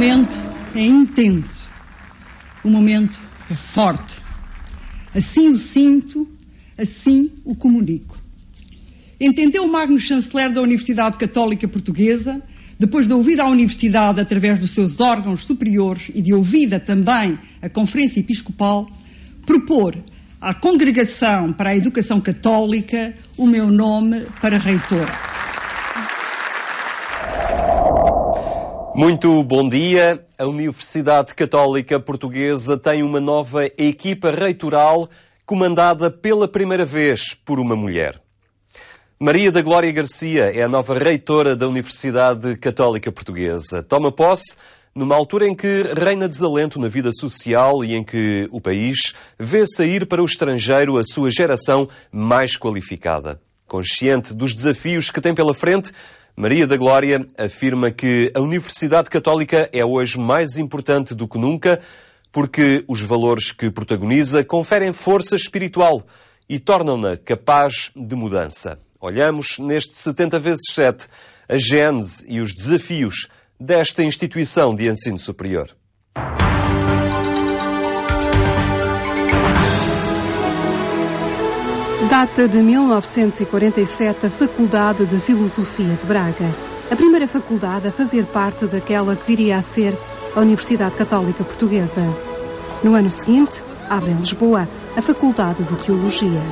momento é intenso. O momento é forte. Assim o sinto, assim o comunico. Entendeu o Magno Chanceler da Universidade Católica Portuguesa, depois de ouvida a Universidade através dos seus órgãos superiores e de ouvida também a Conferência Episcopal, propor à Congregação para a Educação Católica o meu nome para reitora. Muito bom dia. A Universidade Católica Portuguesa tem uma nova equipa reitoral comandada pela primeira vez por uma mulher. Maria da Glória Garcia é a nova reitora da Universidade Católica Portuguesa. Toma posse numa altura em que reina desalento na vida social e em que o país vê sair para o estrangeiro a sua geração mais qualificada. Consciente dos desafios que tem pela frente, Maria da Glória afirma que a Universidade Católica é hoje mais importante do que nunca porque os valores que protagoniza conferem força espiritual e tornam-na capaz de mudança. Olhamos neste 70x7 a gênese e os desafios desta instituição de ensino superior. Data de 1947 a Faculdade de Filosofia de Braga, a primeira faculdade a fazer parte daquela que viria a ser a Universidade Católica Portuguesa. No ano seguinte, abre em Lisboa a Faculdade de Teologia.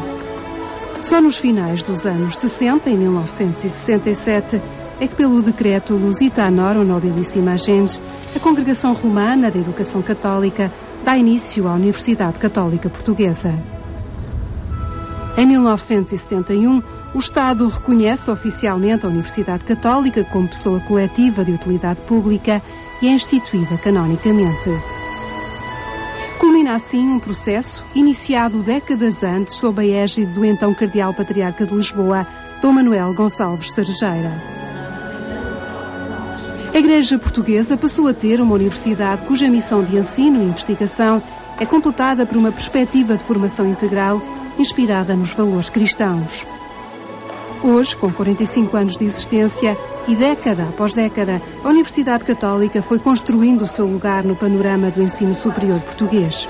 Só nos finais dos anos 60, em 1967, é que pelo decreto Lusitanorum Nobilissima Gens, a Congregação Romana da Educação Católica dá início à Universidade Católica Portuguesa. Em 1971, o Estado reconhece oficialmente a Universidade Católica como pessoa coletiva de utilidade pública e é instituída canonicamente. Culmina assim um processo iniciado décadas antes sob a égide do então Cardeal Patriarca de Lisboa, Dom Manuel Gonçalves Cerejeira. A Igreja Portuguesa passou a ter uma universidade cuja missão de ensino e investigação é completada por uma perspectiva de formação integral inspirada nos valores cristãos. Hoje, com 45 anos de existência e década após década, a Universidade Católica foi construindo o seu lugar no panorama do ensino superior português.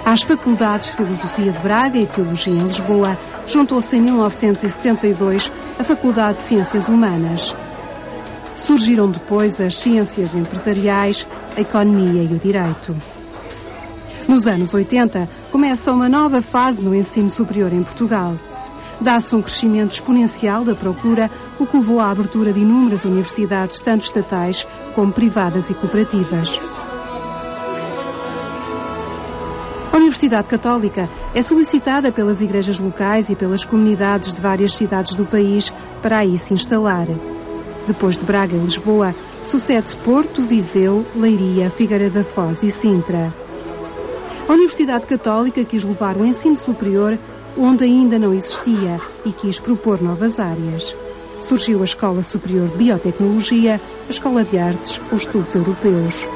Às Faculdades de Filosofia de Braga e Teologia em Lisboa, juntou-se em 1972 a Faculdade de Ciências Humanas. Surgiram depois as Ciências Empresariais, a Economia e o Direito. Nos anos 80, começa uma nova fase no ensino superior em Portugal. Dá-se um crescimento exponencial da procura, o que levou à abertura de inúmeras universidades, tanto estatais como privadas e cooperativas. A Universidade Católica é solicitada pelas igrejas locais e pelas comunidades de várias cidades do país para aí se instalar. Depois de Braga e Lisboa, sucede-se Porto, Viseu, Leiria, Figueira da Foz e Sintra. A Universidade Católica quis levar o ensino superior onde ainda não existia e quis propor novas áreas. Surgiu a Escola Superior de Biotecnologia, a Escola de Artes ou Estudos Europeus.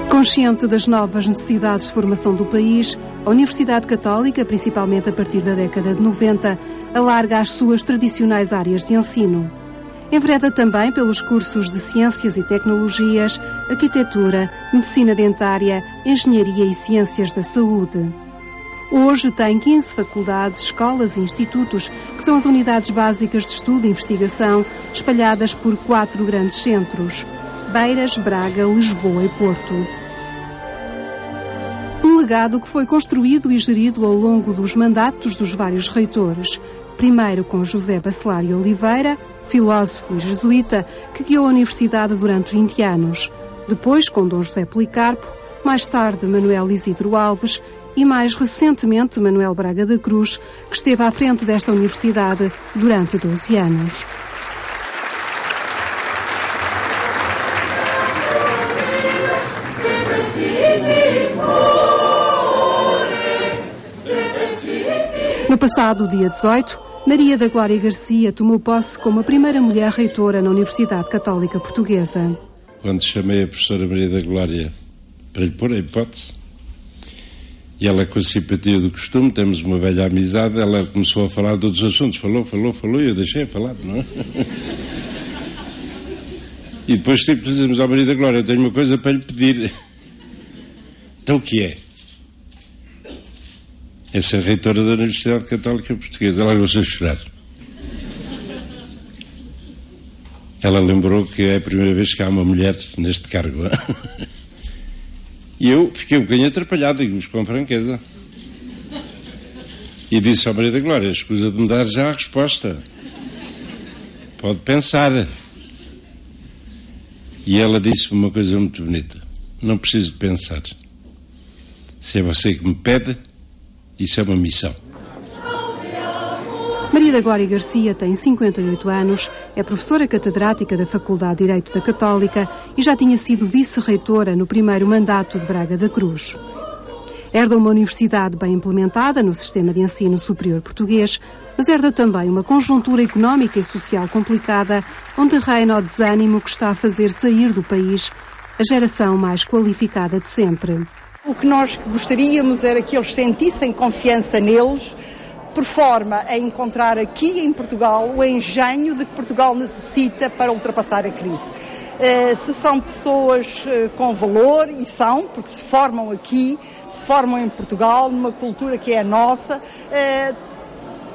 Consciente das novas necessidades de formação do país, a Universidade Católica, principalmente a partir da década de 90, alarga as suas tradicionais áreas de ensino. Envereda também pelos cursos de Ciências e Tecnologias, Arquitetura, Medicina Dentária, Engenharia e Ciências da Saúde. Hoje tem 15 faculdades, escolas e institutos, que são as unidades básicas de estudo e investigação, espalhadas por 4 grandes centros: Beiras, Braga, Lisboa e Porto. Um legado que foi construído e gerido ao longo dos mandatos dos vários reitores. Primeiro com José Bacelar e Oliveira, filósofo e jesuíta, que guiou a Universidade durante 20 anos. Depois com Dom José Policarpo, mais tarde Manuel Isidro Alves e mais recentemente Manuel Braga da Cruz, que esteve à frente desta universidade durante 12 anos. No passado dia 18, Maria da Glória Garcia tomou posse como a primeira mulher reitora na Universidade Católica Portuguesa. Quando chamei a professora Maria da Glória para lhe pôr a hipótese, e ela, com a simpatia do costume, temos uma velha amizade, ela começou a falar de outros assuntos, falou, e eu deixei a falar, não é? E depois sempre dizemos ao Maria da Glória: eu tenho uma coisa para lhe pedir. Então o que é? É ser reitora da Universidade Católica Portuguesa. Ela gostou de chorar. Ela lembrou que é a primeira vez que há uma mulher neste cargo. E eu fiquei um bocadinho atrapalhado, digo-vos com franqueza. E disse ao Maria da Glória: escusa de me dar já a resposta. Pode pensar. E ela disse-me uma coisa muito bonita: não preciso de pensar. Se é você que me pede, isso é uma missão. Maria da Glória Garcia tem 58 anos, é professora catedrática da Faculdade de Direito da Católica e já tinha sido vice-reitora no primeiro mandato de Braga da Cruz. Herda uma universidade bem implementada no sistema de ensino superior português, mas herda também uma conjuntura económica e social complicada, onde reina o desânimo que está a fazer sair do país a geração mais qualificada de sempre. O que nós gostaríamos era que eles sentissem confiança neles, por forma a encontrar aqui em Portugal o engenho de que Portugal necessita para ultrapassar a crise. Se são pessoas com valor, e são, porque se formam aqui, se formam em Portugal, numa cultura que é a nossa,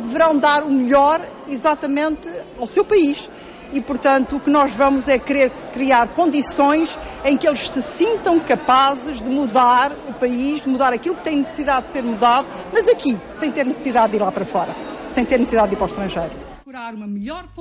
deverão dar o melhor exatamente ao seu país. E, portanto, o que nós vamos é querer criar condições em que eles se sintam capazes de mudar o país, de mudar aquilo que tem necessidade de ser mudado, mas aqui, sem ter necessidade de ir lá para fora, sem ter necessidade de ir para o estrangeiro.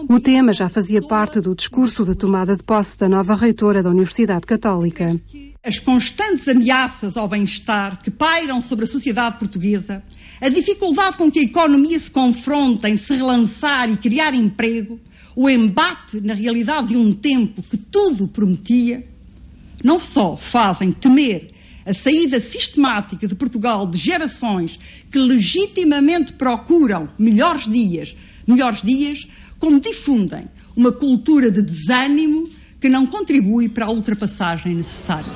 O tema já fazia parte do discurso de tomada de posse da nova reitora da Universidade Católica. As constantes ameaças ao bem-estar que pairam sobre a sociedade portuguesa, a dificuldade com que a economia se confronta em se relançar e criar emprego, o embate na realidade de um tempo que tudo prometia, não só fazem temer a saída sistemática de Portugal de gerações que legitimamente procuram melhores dias, como difundem uma cultura de desânimo que não contribui para a ultrapassagem necessária.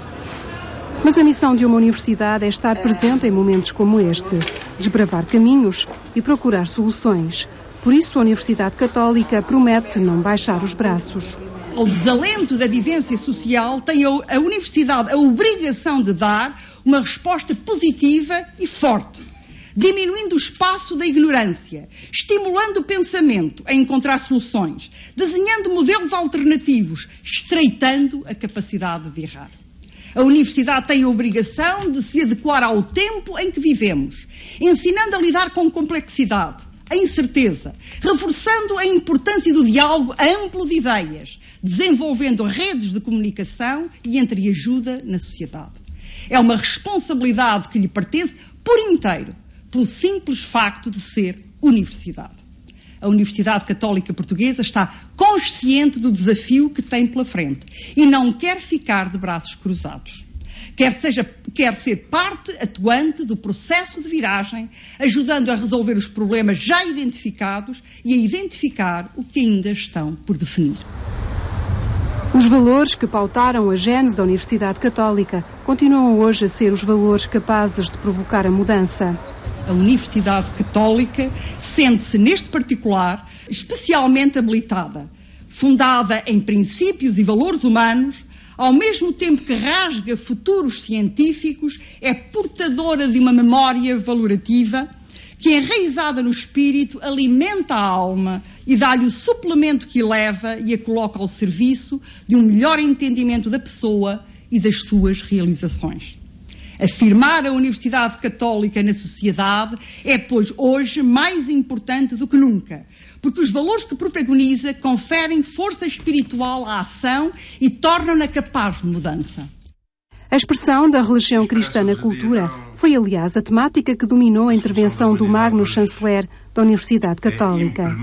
Mas a missão de uma universidade é estar presente em momentos como este, desbravar caminhos e procurar soluções. Por isso, a Universidade Católica promete não baixar os braços. Ao desalento da vivência social, tem a Universidade a obrigação de dar uma resposta positiva e forte, diminuindo o espaço da ignorância, estimulando o pensamento a encontrar soluções, desenhando modelos alternativos, estreitando a capacidade de errar. A Universidade tem a obrigação de se adequar ao tempo em que vivemos, ensinando a lidar com complexidade, a incerteza, reforçando a importância do diálogo amplo de ideias, desenvolvendo redes de comunicação e entreajuda na sociedade. É uma responsabilidade que lhe pertence por inteiro, pelo simples facto de ser universidade. A Universidade Católica Portuguesa está consciente do desafio que tem pela frente e não quer ficar de braços cruzados. Quer ser parte atuante do processo de viragem, ajudando a resolver os problemas já identificados e a identificar o que ainda estão por definir. Os valores que pautaram a gênese da Universidade Católica continuam hoje a ser os valores capazes de provocar a mudança. A Universidade Católica sente-se, neste particular, especialmente habilitada, fundada em princípios e valores humanos, ao mesmo tempo que rasga futuros científicos, é portadora de uma memória valorativa que, enraizada no espírito, alimenta a alma e dá-lhe o suplemento que eleva e a coloca ao serviço de um melhor entendimento da pessoa e das suas realizações. Afirmar a Universidade Católica na sociedade é, pois, hoje mais importante do que nunca, porque os valores que protagoniza conferem força espiritual à ação e tornam-na capaz de mudança. A expressão da religião cristã na cultura foi, aliás, a temática que dominou a intervenção do Magno Chanceler da Universidade Católica.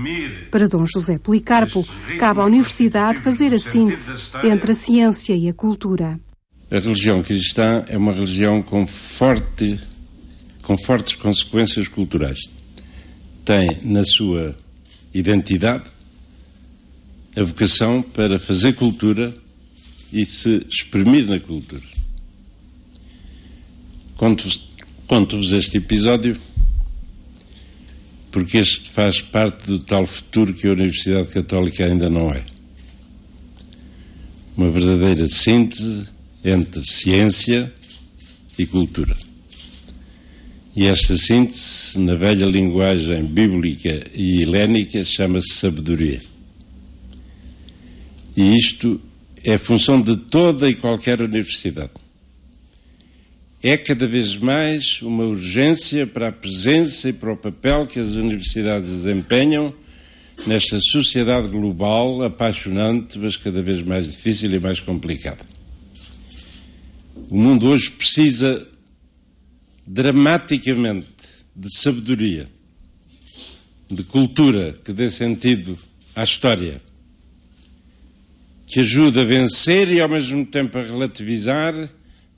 Para Dom José Policarpo, cabe à Universidade fazer a síntese entre a ciência e a cultura. A religião cristã é uma religião com fortes consequências culturais. Tem na sua identidade a vocação para fazer cultura e se exprimir na cultura. Conto-vos este episódio porque este faz parte do tal futuro que a Universidade Católica ainda não é. uma verdadeira síntese entre ciência e cultura. E esta síntese, na velha linguagem bíblica e helénica, chama-se sabedoria. E isto é função de toda e qualquer universidade. É cada vez mais uma urgência para a presença e para o papel que as universidades desempenham nesta sociedade global apaixonante, mas cada vez mais difícil e mais complicada. O mundo hoje precisa dramaticamente de sabedoria, de cultura que dê sentido à história, que ajude a vencer e ao mesmo tempo a relativizar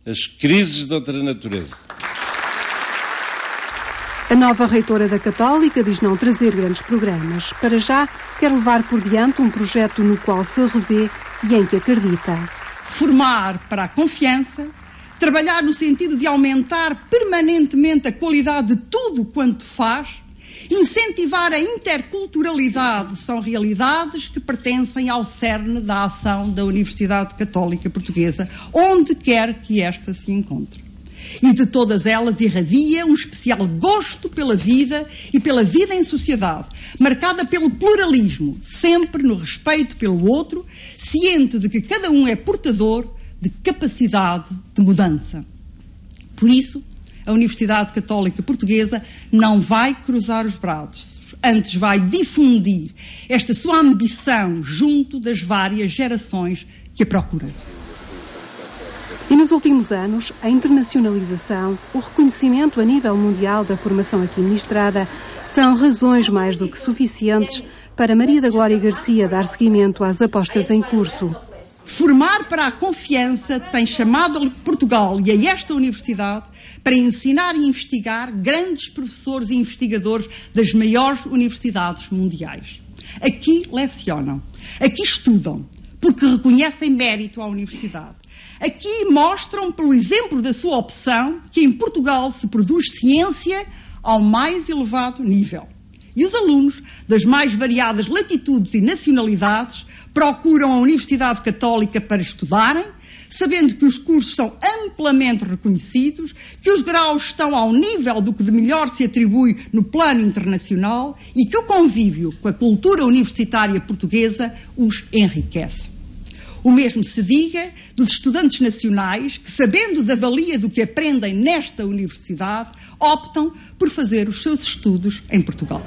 as crises de outra natureza. A nova reitora da Católica diz não trazer grandes programas. Para já, quer levar por diante um projeto no qual se revê e em que acredita. Formar para a confiança, trabalhar no sentido de aumentar permanentemente a qualidade de tudo quanto faz, incentivar a interculturalidade, são realidades que pertencem ao cerne da ação da Universidade Católica Portuguesa, onde quer que esta se encontre. E de todas elas irradia um especial gosto pela vida e pela vida em sociedade, marcada pelo pluralismo, sempre no respeito pelo outro, ciente de que cada um é portador de capacidade de mudança. Por isso, a Universidade Católica Portuguesa não vai cruzar os braços, antes vai difundir esta sua ambição junto das várias gerações que a procuram. E nos últimos anos, a internacionalização, o reconhecimento a nível mundial da formação aqui ministrada são razões mais do que suficientes para Maria da Glória Garcia dar seguimento às apostas em curso. Formar para a confiança tem chamado Portugal e a esta universidade para ensinar e investigar grandes professores e investigadores das maiores universidades mundiais. Aqui lecionam, aqui estudam, porque reconhecem mérito à universidade. Aqui mostram, pelo exemplo da sua opção, que em Portugal se produz ciência ao mais elevado nível. E os alunos das mais variadas latitudes e nacionalidades procuram a Universidade Católica para estudarem, sabendo que os cursos são amplamente reconhecidos, que os graus estão ao nível do que de melhor se atribui no plano internacional e que o convívio com a cultura universitária portuguesa os enriquece. O mesmo se diga dos estudantes nacionais que, sabendo da valia do que aprendem nesta universidade, optam por fazer os seus estudos em Portugal.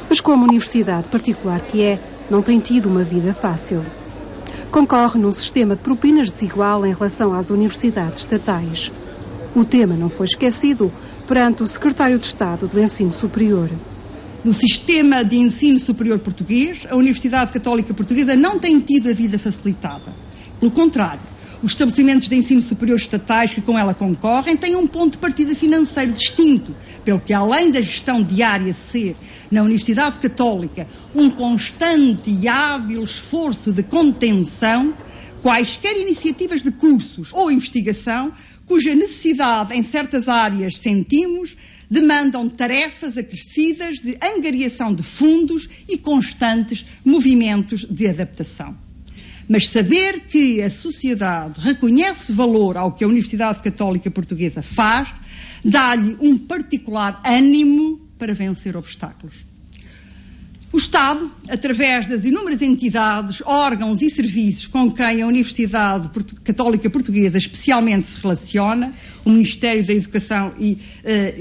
Mas como universidade particular que é, não tem tido uma vida fácil. Concorre num sistema de propinas desigual em relação às universidades estatais. O tema não foi esquecido perante o Secretário de Estado do Ensino Superior. No sistema de ensino superior português, a Universidade Católica Portuguesa não tem tido a vida facilitada. Pelo contrário, os estabelecimentos de ensino superior estatais que com ela concorrem têm um ponto de partida financeiro distinto, pelo que, além da gestão diária ser, na Universidade Católica, um constante e hábil esforço de contenção, quaisquer iniciativas de cursos ou investigação, cuja necessidade em certas áreas sentimos, demandam tarefas acrescidas de angariação de fundos e constantes movimentos de adaptação. Mas saber que a sociedade reconhece valor ao que a Universidade Católica Portuguesa faz, dá-lhe um particular ânimo para vencer obstáculos. O Estado, através das inúmeras entidades, órgãos e serviços com quem a Universidade Católica Portuguesa especialmente se relaciona, o Ministério da Educação e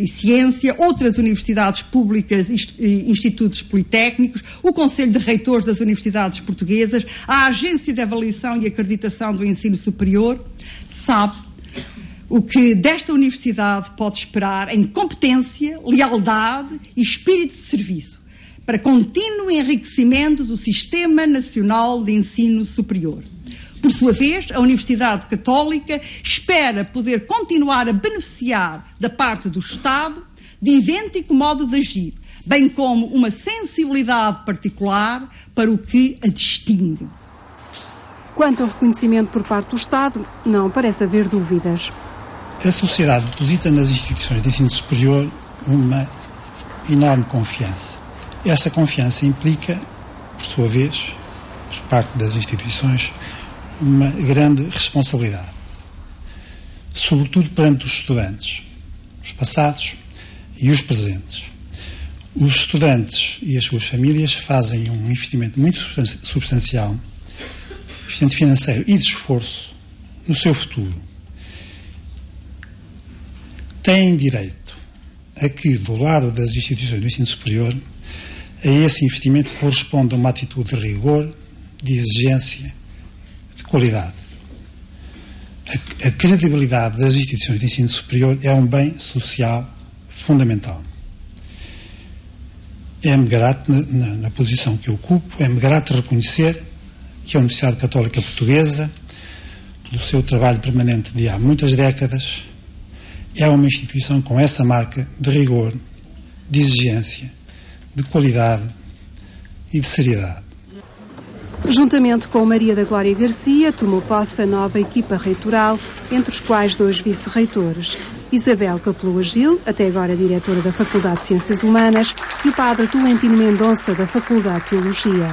Ciência, outras universidades públicas e institutos politécnicos, o Conselho de Reitores das Universidades Portuguesas, a Agência de Avaliação e Acreditação do Ensino Superior, sabe o que desta universidade pode esperar em competência, lealdade e espírito de serviço, para contínuo enriquecimento do Sistema Nacional de Ensino Superior. Por sua vez, a Universidade Católica espera poder continuar a beneficiar da parte do Estado de idêntico modo de agir, bem como uma sensibilidade particular para o que a distingue. Quanto ao reconhecimento por parte do Estado, não parece haver dúvidas. A sociedade deposita nas instituições de ensino superior uma enorme confiança. Essa confiança implica, por sua vez, por parte das instituições, uma grande responsabilidade, sobretudo perante os estudantes, os passados e os presentes. Os estudantes e as suas famílias fazem um investimento muito substancial, investimento financeiro e de esforço no seu futuro. Têm direito a que, do lado das instituições do ensino superior, a esse investimento corresponda uma atitude de rigor, de exigência, de qualidade. A credibilidade das instituições de ensino superior é um bem social fundamental. É-me grato, na posição que eu ocupo, é-me grato reconhecer que a Universidade Católica Portuguesa, pelo seu trabalho permanente de há muitas décadas, é uma instituição com essa marca de rigor, de exigência, de qualidade e de seriedade. Juntamente com Maria da Glória Garcia, tomou posse a nova equipa reitoral, entre os quais 2 vice-reitores. Isabel Capelua Gil, até agora diretora da Faculdade de Ciências Humanas, e o padre Tolentino Mendonça, da Faculdade de Teologia.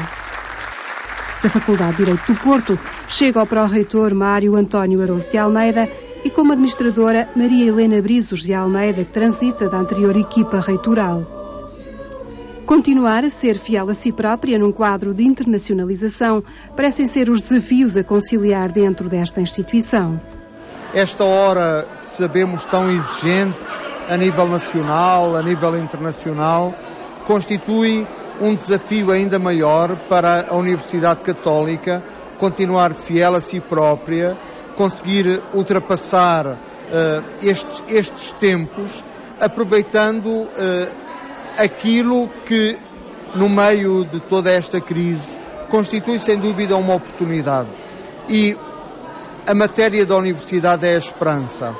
Da Faculdade de Direito do Porto, chega ao pró-reitor Mário António Arousa de Almeida e como administradora Maria Helena Brizos de Almeida, que transita da anterior equipa reitoral. Continuar a ser fiel a si própria num quadro de internacionalização parecem ser os desafios a conciliar dentro desta instituição. Esta hora que sabemos tão exigente a nível nacional, a nível internacional, constitui um desafio ainda maior para a Universidade Católica continuar fiel a si própria, conseguir ultrapassar estes tempos, aproveitando aquilo que, no meio de toda esta crise, constitui sem dúvida uma oportunidade. E a matéria da universidade é a esperança,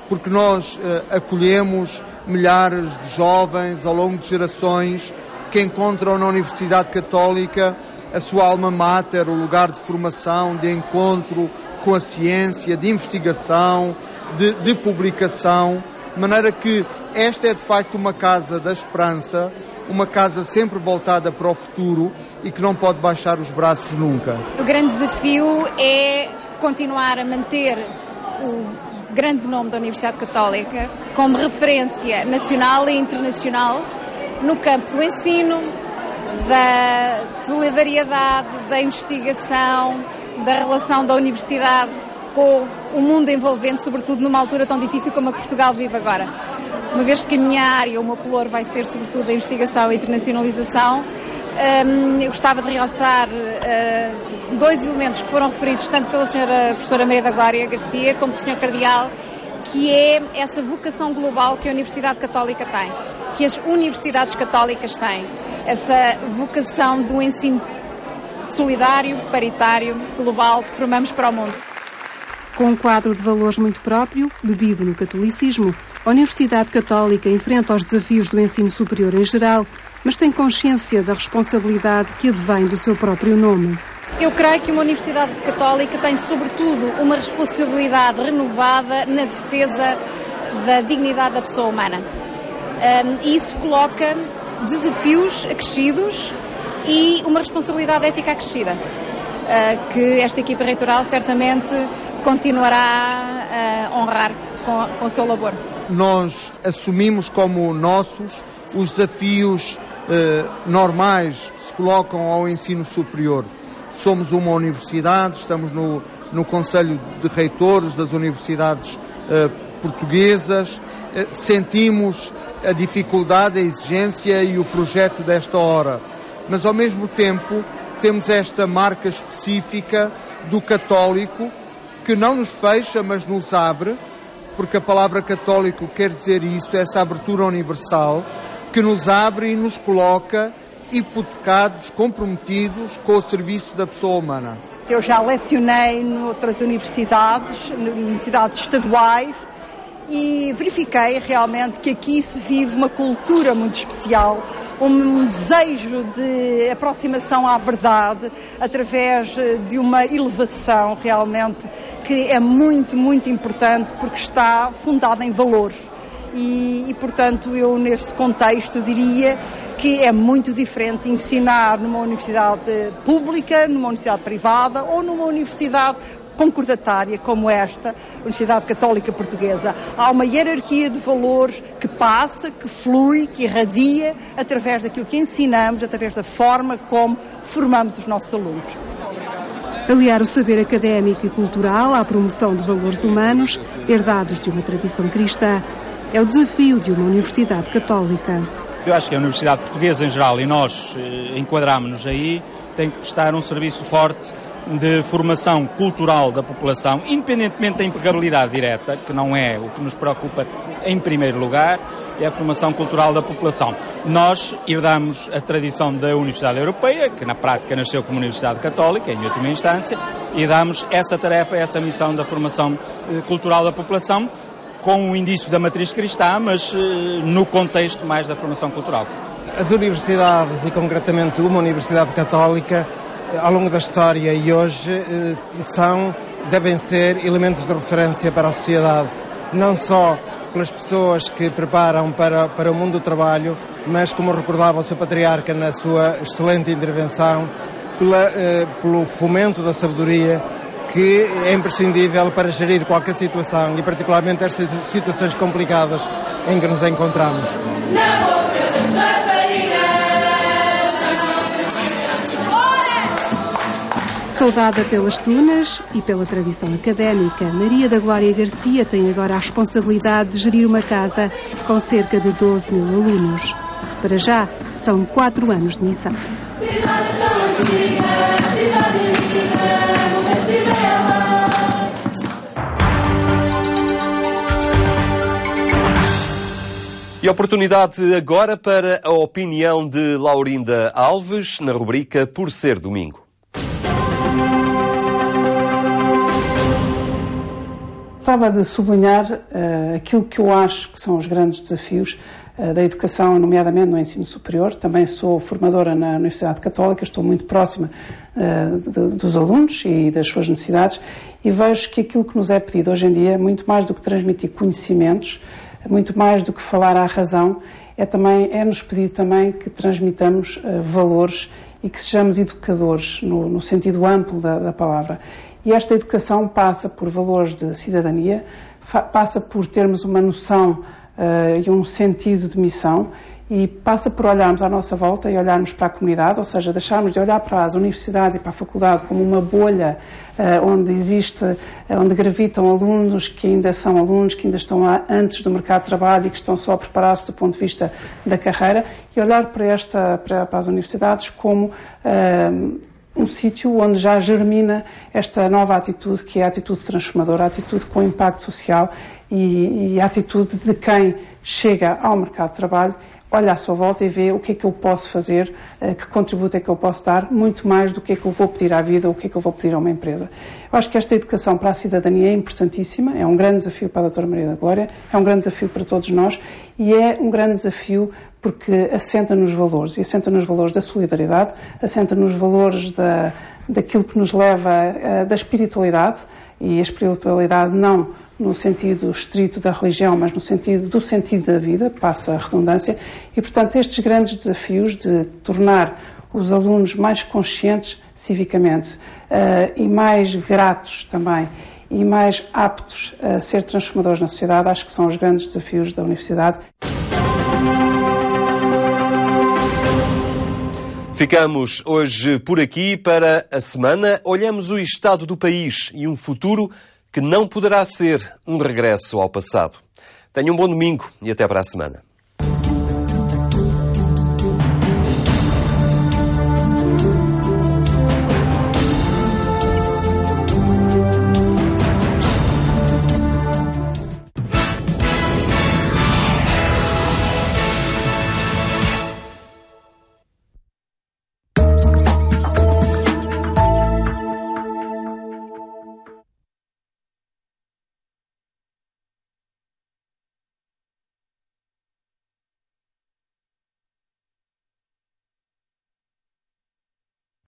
porque nós acolhemos milhares de jovens ao longo de gerações que encontram na Universidade Católica a sua alma mater, o lugar de formação, de encontro com a ciência, de investigação, de publicação, de maneira que esta é de facto uma casa da esperança, uma casa sempre voltada para o futuro e que não pode baixar os braços nunca. O grande desafio é continuar a manter o grande nome da Universidade Católica como referência nacional e internacional no campo do ensino, da solidariedade, da investigação, da relação da universidade com o mundo envolvente, sobretudo numa altura tão difícil como a que Portugal vive agora. Uma vez que a minha área, o meu pelour, vai ser sobretudo a investigação e internacionalização, eu gostava de realçar 2 elementos que foram referidos tanto pela senhora professora Maria da Glória Garcia como pelo senhor Cardeal, que é essa vocação global que a Universidade Católica tem, que as universidades católicas têm, essa vocação do ensino solidário, paritário, global, que formamos para o mundo. Com um quadro de valores muito próprio, bebido no catolicismo, a Universidade Católica enfrenta os desafios do ensino superior em geral, mas tem consciência da responsabilidade que advém do seu próprio nome. Eu creio que uma Universidade Católica tem, sobretudo, uma responsabilidade renovada na defesa da dignidade da pessoa humana. Isso coloca desafios acrescidos e uma responsabilidade ética acrescida, que esta equipa reitoral certamente continuará a honrar com o seu labor. Nós assumimos como nossos os desafios normais que se colocam ao ensino superior. Somos uma universidade, estamos no Conselho de Reitores das Universidades Portuguesas, sentimos a dificuldade, a exigência e o projeto desta hora, mas ao mesmo tempo temos esta marca específica do católico que não nos fecha, mas nos abre, porque a palavra católico quer dizer isso, essa abertura universal, que nos abre e nos coloca hipotecados, comprometidos com o serviço da pessoa humana. Eu já lecionei noutras universidades estaduais, e verifiquei realmente que aqui se vive uma cultura muito especial, um desejo de aproximação à verdade através de uma elevação realmente que é muito, muito importante porque está fundada em valores. E, portanto, eu neste contexto diria que é muito diferente ensinar numa universidade pública, numa universidade privada ou numa universidade concordatária como esta, Universidade Católica Portuguesa. Há uma hierarquia de valores que passa, que flui, que irradia através daquilo que ensinamos, através da forma como formamos os nossos alunos. Aliar o saber académico e cultural à promoção de valores humanos, herdados de uma tradição cristã, é o desafio de uma universidade católica. Eu acho que a Universidade Portuguesa em geral, e nós enquadramos-nos aí, tem que prestar um serviço forte de formação cultural da população, independentemente da empregabilidade direta, que não é o que nos preocupa em primeiro lugar, é a formação cultural da população. Nós herdamos a tradição da Universidade Europeia, que na prática nasceu como Universidade Católica, em última instância, e damos essa tarefa, essa missão da formação cultural da população, com o indício da matriz cristã, mas no contexto mais da formação cultural. As universidades, e concretamente uma universidade católica, ao longo da história e hoje, devem ser elementos de referência para a sociedade, não só pelas pessoas que preparam para o mundo do trabalho, mas, como recordava o seu patriarca na sua excelente intervenção, pelo fomento da sabedoria, que é imprescindível para gerir qualquer situação e particularmente estas situações complicadas em que nos encontramos. Saudada pelas tunas e pela tradição académica, Maria da Glória Garcia tem agora a responsabilidade de gerir uma casa com cerca de 12 mil alunos. Para já, são 4 anos de missão. E oportunidade agora para a opinião de Laurinda Alves, na rubrica Por Ser Domingo. Gostava de sublinhar aquilo que eu acho que são os grandes desafios da educação, nomeadamente no ensino superior. Também sou formadora na Universidade Católica, estou muito próxima dos alunos e das suas necessidades e vejo que aquilo que nos é pedido hoje em dia, muito mais do que transmitir conhecimentos, muito mais do que falar à razão, é-nos pedido também que transmitamos valores e que sejamos educadores no sentido amplo da palavra. E esta educação passa por valores de cidadania, passa por termos uma noção e um sentido de missão e passa por olharmos à nossa volta e olharmos para a comunidade, ou seja, deixarmos de olhar para as universidades e para a faculdade como uma bolha onde gravitam alunos que ainda são alunos, que ainda estão lá antes do mercado de trabalho e que estão só a preparar-se do ponto de vista da carreira e olhar para as universidades como um sítio onde já germina esta nova atitude, que é a atitude transformadora, a atitude com impacto social e a atitude de quem chega ao mercado de trabalho, olha à sua volta e vê o que é que eu posso fazer, que contributo é que eu posso dar, muito mais do que é que eu vou pedir à vida ou o que é que eu vou pedir a uma empresa. Eu acho que esta educação para a cidadania é importantíssima, é um grande desafio para a Dra. Maria da Glória, é um grande desafio para todos nós e é um grande desafio porque assenta nos valores, e assenta nos valores da solidariedade, assenta nos valores daquilo que nos leva da espiritualidade, e a espiritualidade não no sentido estrito da religião, mas no sentido do sentido da vida, passa a redundância, e portanto estes grandes desafios de tornar os alunos mais conscientes civicamente e mais gratos também, e mais aptos a ser transformadores na sociedade, acho que são os grandes desafios da universidade. Ficamos hoje por aqui. Para a semana, olhamos o estado do país e um futuro que não poderá ser um regresso ao passado. Tenha um bom domingo e até para a semana.